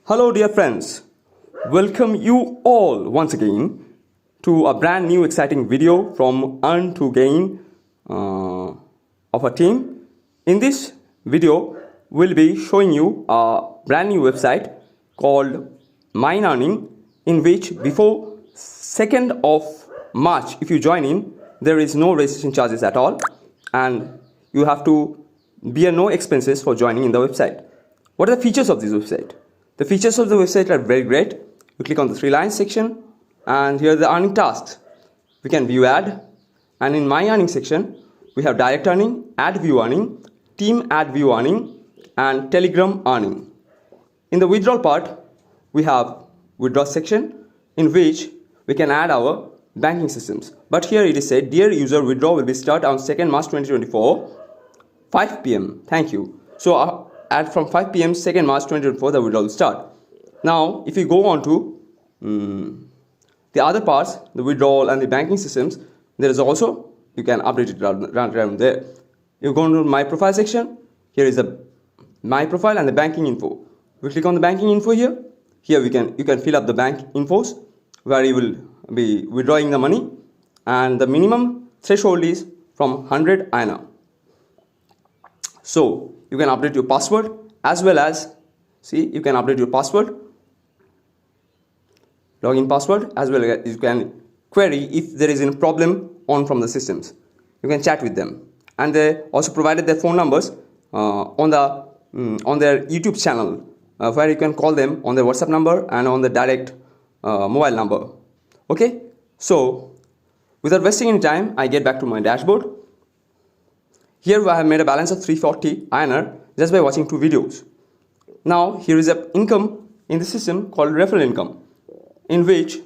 Hello dear friends, welcome you all once again to a brand new exciting video from Earn to Gain of our team. In this video, we'll be showing you a brand new website called Mine Earning, in which before 2nd of March, if you join in, there is no registration charges at all and you have to bear no expenses for joining in the website. What are the features of this website? The features of the website are very great. You click on the 3 lines section and here are the earning tasks. We can view ad, and in my earning section we have direct earning, ad view earning, team ad view earning and telegram earning. In the withdrawal part we have withdraw section in which we can add our banking systems. But here it is said, dear user, withdrawal will be start on 2nd March 2024 5 p.m. Thank you. So at from 5 p.m. 2nd March 2024 the withdrawal will start. Now if you go on to the other parts, the withdrawal and the banking systems, there is also, you can update it around there. You go to my profile section, here is the my profile and the banking info. We click on the banking info here. Here you can fill up the bank infos where you will be withdrawing the money, and the minimum threshold is from 100 INR. So you can update your password as well as, see, you can update your password, login password, as well as you can query if there is a problem on from the systems. You can chat with them, and they also provided their phone numbers on their YouTube channel where you can call them on their WhatsApp number and on the direct mobile number. Okay, so without wasting any time, I get back to my dashboard. Here I have made a balance of 340 INR just by watching 2 videos. Now here is an income in the system called referral income, in which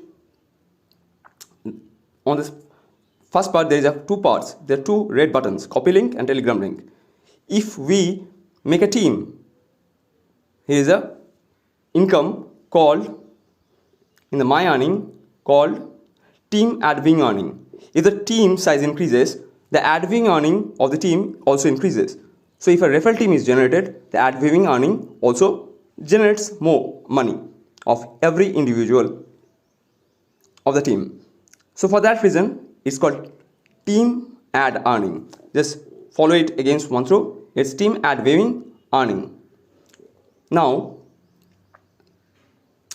on this first part there is 2 parts. There are 2 red buttons, copy link and telegram link. If we make a team, here is a income called in the my earning called team ad wing earning. If the team size increases, the ad viewing earning of the team also increases. So if a referral team is generated, the ad viewing earning also generates more money of every individual of the team. So for that reason, it's called team ad earning. Just follow it against one through. It's team ad viewing earning. Now,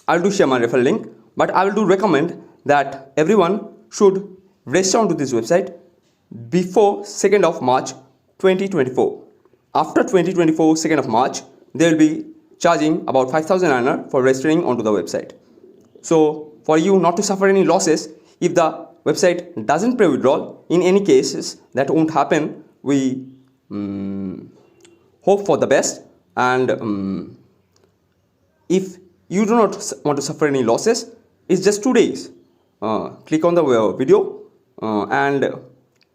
I'll do share my referral link, but I will do recommend that everyone should register onto this website before 2nd of March 2024. After 2024 2nd of March, they will be charging about 5,000 INR for registering onto the website. So for you not to suffer any losses, if the website doesn't pay withdrawal, in any cases that won't happen, we hope for the best, and if you do not want to suffer any losses, it's just 2 days. Click on the video and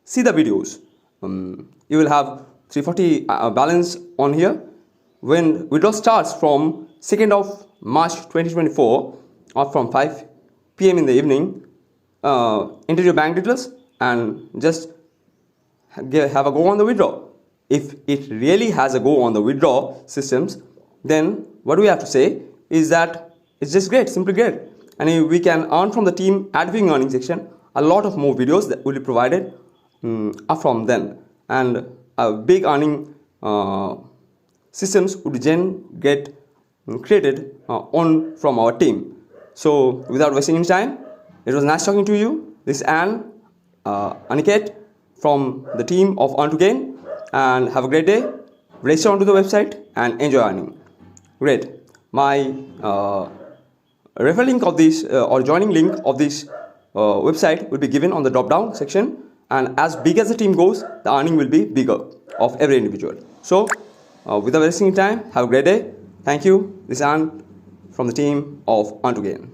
see the videos. You will have 340 balance on here. When withdrawal starts from 2nd of March 2024 or from 5 p.m. in the evening, enter your bank details and just have a go on the withdrawal. If it really has a go on the withdrawal systems, then what we have to say is that it's just great, simply great. And we can earn from the team ad viewing earning section a lot of more videos that will be provided from them, and a big earning systems would then get created on from our team. So without wasting any time, it was nice talking to you. This is Aniket from the team of Earn to Gain, and have a great day. Register onto the website and enjoy earning. Great. My referral link of this or joining link of this website will be given on the drop down section, and as big as the team goes, the earning will be bigger of every individual. So without wasting time, have a great day. Thank you. This is Ann from the team of Earn to Gain.